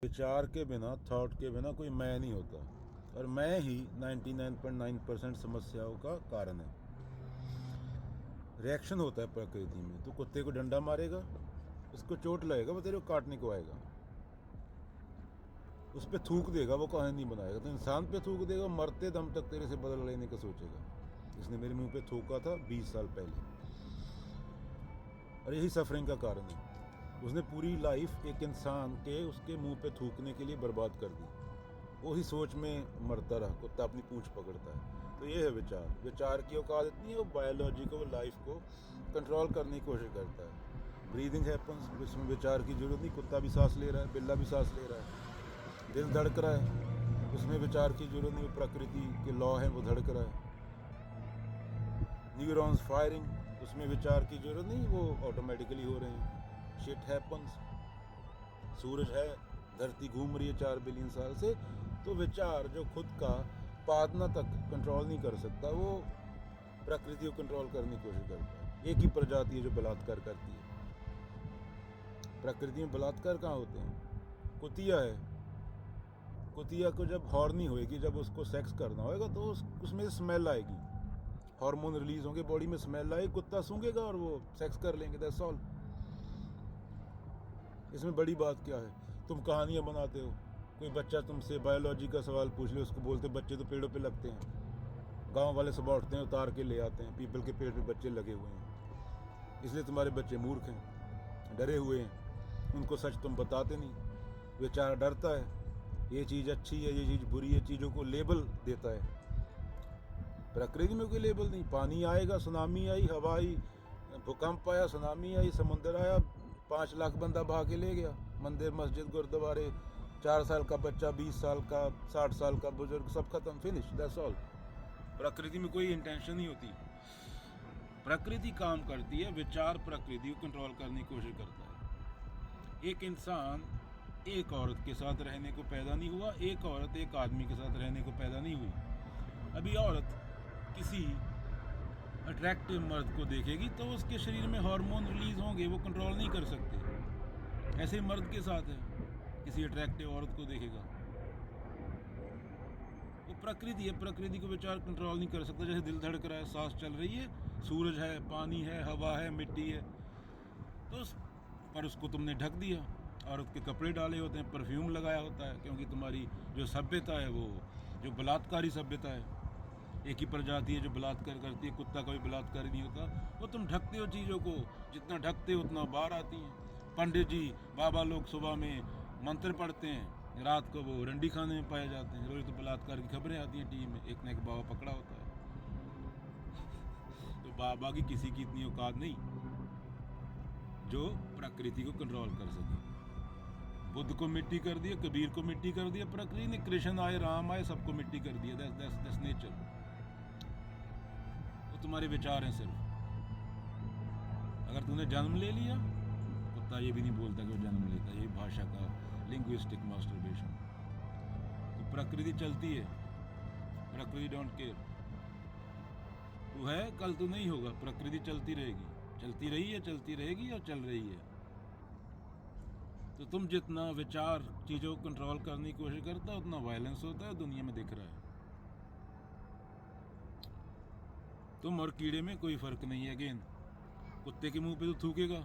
विचार के बिना, थॉट के बिना कोई मैं नहीं होता, और मैं ही 99.9% समस्याओं का कारण है। रिएक्शन होता है प्रकृति में। तो कुत्ते को डंडा मारेगा, उसको चोट लगेगा, वो तेरे को काटने को आएगा। उस पर थूक देगा, वो कहानी नहीं बनाएगा। तो इंसान पे थूक देगा, मरते दम तक तेरे से बदला लेने का सोचेगा। इसने मेरे मुंह पे थूका था 20 साल पहले, और यही सफरिंग का कारण है। उसने पूरी लाइफ एक इंसान के उसके मुंह पे थूकने के लिए बर्बाद कर दी। वही सोच में मरता रहा। कुत्ता अपनी पूंछ पकड़ता है। तो ये है विचार। विचार की औकात इतनी है, वो बायोलॉजी को, लाइफ को कंट्रोल करने की कोशिश करता है। ब्रीदिंग हैपन्स, इसमें विचार की जरूरत नहीं। कुत्ता भी सांस ले रहा है, बिल्ला भी सांस ले रहा है। दिल धड़क रहा है, उसमें विचार की जरूरत नहीं। वो प्रकृति के लॉ है, वो धड़क रहा है। न्यूरॉन्स फायरिंग, उसमें विचार की जरूरत नहीं, वो ऑटोमेटिकली हो रहे हैं। Shit happens. सूरज है, धरती घूम रही है 4 बिलियन साल से। तो विचार जो खुद का पादना तक कंट्रोल नहीं कर सकता, वो प्रकृति को कंट्रोल करने की कोशिश करता है। एक ही प्रजाति है जो बलात्कार करती है। प्रकृति में बलात्कार कहाँ होते हैं? कुतिया है। कुतिया को जब हॉर्नी होएगी, जब उसको सेक्स करना होएगा, तो उसमें स्मेल आएगी, हार्मोन रिलीज होंगे बॉडी में, स्मेल आएगी, कुत्ता सूंघेगा और वो सेक्स कर लेंगे। That's all. इसमें बड़ी बात क्या है? तुम कहानियाँ बनाते हो। कोई बच्चा तुमसे बायोलॉजी का सवाल पूछ ले, उसको बोलते बच्चे तो पेड़ों पे लगते हैं। गांव वाले सब उठते हैं, उतार के ले आते हैं, पीपल के पेड़ पे बच्चे लगे हुए हैं। इसलिए तुम्हारे बच्चे मूर्ख हैं, डरे हुए हैं। उनको सच तुम बताते नहीं। बेचारा डरता है, ये चीज़ अच्छी है, ये चीज़ बुरी है, चीज़ों को लेबल देता है। प्रकृति में कोई लेबल नहीं। पानी आएगा, सुनामी आई, हवा आई, भूकंप आया, सुनामी आई, समुद्र आया, 5 लाख बंदा भाग के ले गया। मंदिर, मस्जिद, गुरुद्वारे, 4 साल का बच्चा, 20 साल का, 60 साल का बुजुर्ग, सब खत्म, फिनिश, दैट्स ऑल। प्रकृति में कोई इंटेंशन नहीं होती। प्रकृति काम करती है, विचार प्रकृति को कंट्रोल करने की कोशिश करता है। एक इंसान एक औरत के साथ रहने को पैदा नहीं हुआ, एक औरत एक आदमी के साथ रहने को पैदा नहीं हुई। अभी औरत किसी अट्रैक्टिव मर्द को देखेगी तो उसके शरीर में हार्मोन रिलीज होंगे, वो कंट्रोल नहीं कर सकते। ऐसे ही मर्द के साथ है, किसी अट्रैक्टिव औरत को देखेगा, वो प्रकृति है, प्रकृति को विचार कंट्रोल नहीं कर सकता। जैसे दिल धड़क रहा है, सांस चल रही है, सूरज है, पानी है, हवा है, मिट्टी है, तो पर उसको तुमने ढक दिया। औरत के कपड़े डाले होते हैं, परफ्यूम लगाया होता है, क्योंकि तुम्हारी जो सभ्यता है, वो जो बलात्कारी सभ्यता है, एक ही प्रजाति है जो बलात्कार करती है। कुत्ता कभी बलात्कारी नहीं होता। वो तुम ढकते हो चीज़ों को, जितना ढकते हो उतना बाहर आती हैं। पंडित जी, बाबा लोग सुबह में मंत्र पढ़ते हैं, रात को वो रंडी खाने में पाए जाते हैं। रोज तो बलात्कार की खबरें आती हैं टीवी में, एक न एक बाबा पकड़ा होता है। तो बाबा की किसी की इतनी औकात नहीं जो प्रकृति को कंट्रोल कर सके। बुद्ध को मिट्टी कर दिया, कबीर को मिट्टी कर दिया प्रकृति ने, कृष्ण आए, राम आए, सबको मिट्टी कर दिया। That's nature. वो तुम्हारे विचार हैं सिर्फ। अगर तूने जन्म ले लिया, कुत्ता ये भी नहीं बोलता कि वो जन्म लेता, यही भाषा का लिंग्विस्टिक मास्टरबेशन। तो प्रकृति चलती है, प्रकृति डोंट केयर। तू है, कल तू नहीं होगा, प्रकृति चलती रहेगी, चलती रही है, चलती रहेगी और चल रही है। तो तुम जितना विचार चीज़ों को कंट्रोल करने की कोशिश करता है, उतना वायलेंस होता है, दुनिया में दिख रहा है। तुम और कीड़े में कोई फर्क नहीं है। अगेन, कुत्ते के मुंह पे तो थूकेगा,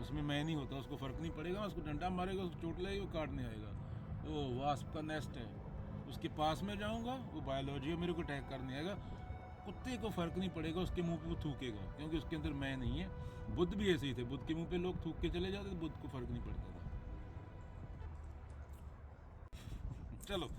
उसमें मैं नहीं होता, उसको फर्क नहीं पड़ेगा। उसको डंडा मारेगा, उसको चोट लगेगी, वो काटने आएगा। वो वास्प का नेस्ट है, उसके पास में जाऊंगा, वो बायोलॉजी है, मेरे को अटैक करने आएगा। कुत्ते को फर्क नहीं पड़ेगा, उसके मुंह पे वो थूकेगा, क्योंकि उसके अंदर मैं नहीं है। बुद्ध भी ऐसे ही थे, बुद्ध के मुंह पे लोग थूक के चले जाते, बुद्ध को फर्क नहीं पड़ता था। चलो।